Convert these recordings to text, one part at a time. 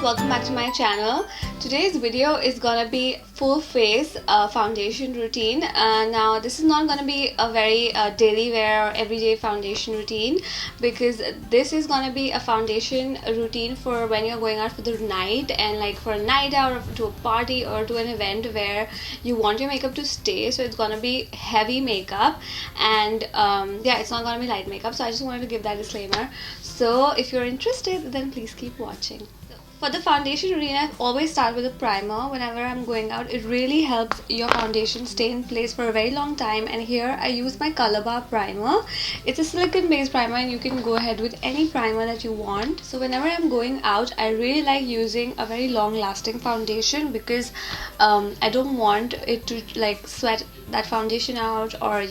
welcome back to my channel. Today's video is gonna be full face foundation routine. Now this is not gonna be a very daily wear or everyday foundation routine, because this is gonna be a foundation routine for when you're going out for the night, and like for a night out or to a party or to an event where you want your makeup to stay. So it's gonna be heavy makeup, and yeah, it's not gonna be light makeup. So I just wanted to give that disclaimer. So if you're interested, then please keep watching. For the foundation routine, I always start with a primer whenever I'm going out. It really helps your foundation stay in place for a very long time. And here I use my Color Bar primer. It's a silicone based primer, and you can go ahead with any primer that you want. So whenever I'm going out, I really like using a very long lasting foundation, because I don't want it to like sweat that foundation out or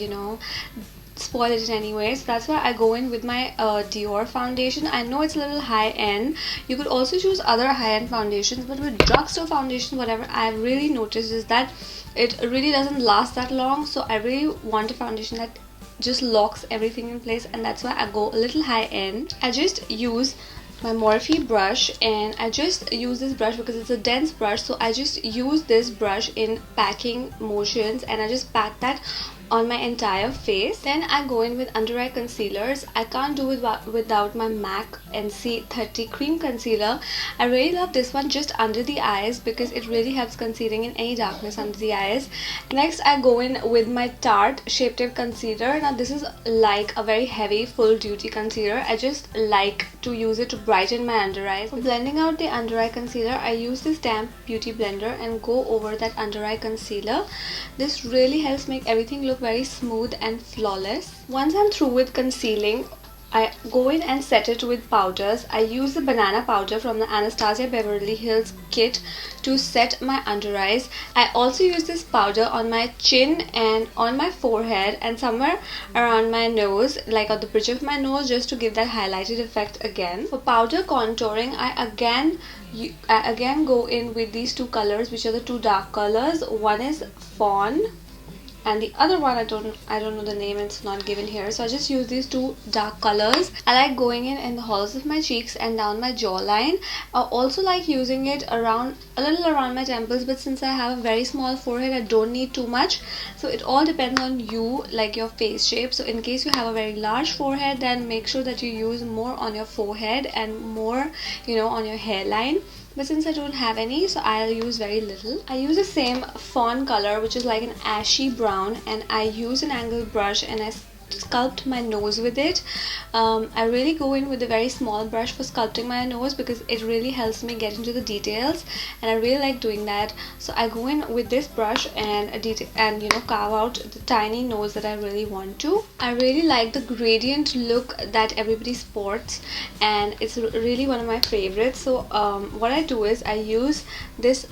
spoil it in any way. So that's why I go in with my Dior foundation. I know it's a little high end. You could also choose other high end foundations, but with drugstore foundation, whatever I've really noticed is that it really doesn't last that long. So I really want a foundation that just locks everything in place, and that's why I go a little high end. I just use my Morphe brush, and I just use this brush because it's a dense brush. So I just use this brush in packing motions, and I just pack that on my entire face. Then I go in with under eye concealers. I can't do it without my MAC NC30 cream concealer. I really love this one just under the eyes because it really helps concealing in any darkness under the eyes. Next I go in with my Tarte Shape Tape concealer. Now this is like a very heavy full duty concealer. I just like to use it to brighten my under eyes. For blending out the under eye concealer, I use this damp beauty blender and go over that under eye concealer. This really helps make everything look very smooth and flawless. Once I'm through with concealing, I go in and set it with powders. I use the banana powder from the Anastasia Beverly Hills kit to set my under eyes. I also use this powder on my chin and on my forehead and somewhere around my nose, like on the bridge of my nose, just to give that highlighted effect again. For powder contouring, I again go in with these two colors, which are the two dark colors. One is Fawn, and the other one I don't know the name, it's not given here. So I just use these two dark colors. I like going in the hollows of my cheeks and down my jawline. I also like using it a little around my temples, but since I have a very small forehead, I don't need too much. So it all depends on you, like your face shape. So in case you have a very large forehead, then make sure that you use more on your forehead and more on your hairline. But since I don't have any, so I'll use very little. I use the same fawn color, which is like an ashy brown, and I use an angled brush and I sculpt my nose with it. I really go in with a very small brush for sculpting my nose because it really helps me get into the details, and I really like doing that. So I go in with this brush and carve out the tiny nose that I really want to. I really like the gradient look that everybody sports, and it's really one of my favorites. So what I do is I use this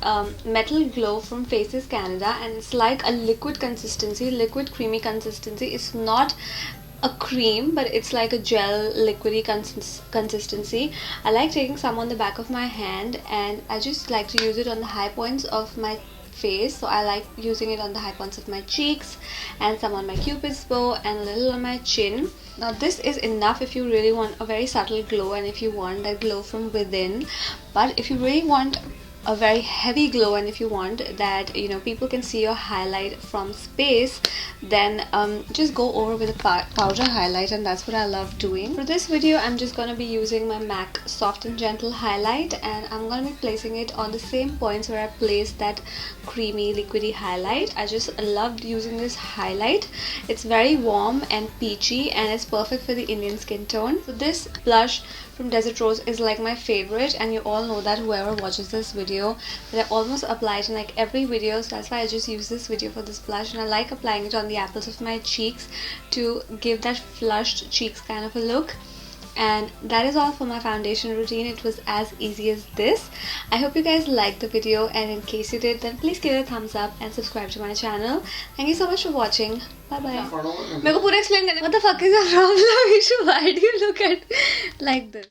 Metal Glow from Faces Canada, and it's like a liquid creamy consistency. It's not a cream, but it's like a gel liquidy consistency. I like taking some on the back of my hand, and I just like to use it on the high points of my face. So I like using it on the high points of my cheeks, and some on my cupid's bow, and a little on my chin. Now this is enough if you really want a very subtle glow and if you want that glow from within. But if you really want a very heavy glow, and if you want that people can see your highlight from space, then just go over with a powder highlight, and that's what I love doing. For this video, I'm just going to be using my MAC Soft and Gentle highlight, and I'm going to be placing it on the same points where I placed that creamy liquidy highlight. I just loved using this highlight. It's very warm and peachy, and it's perfect for the Indian skin tone. So this blush from Desert Rose is like my favorite, and you all know that, whoever watches this video, that I almost apply it in like every video. So that's why I just use this video for this blush, and I like applying it on the apples of my cheeks to give that flushed cheeks kind of a look. And that is all for my foundation routine. It was as easy as this. I hope you guys liked the video, and in case you did, then please give it a thumbs up and subscribe to my channel. Thank you so much for watching. Bye bye. What the fuck is your problem? Why do you look at like this?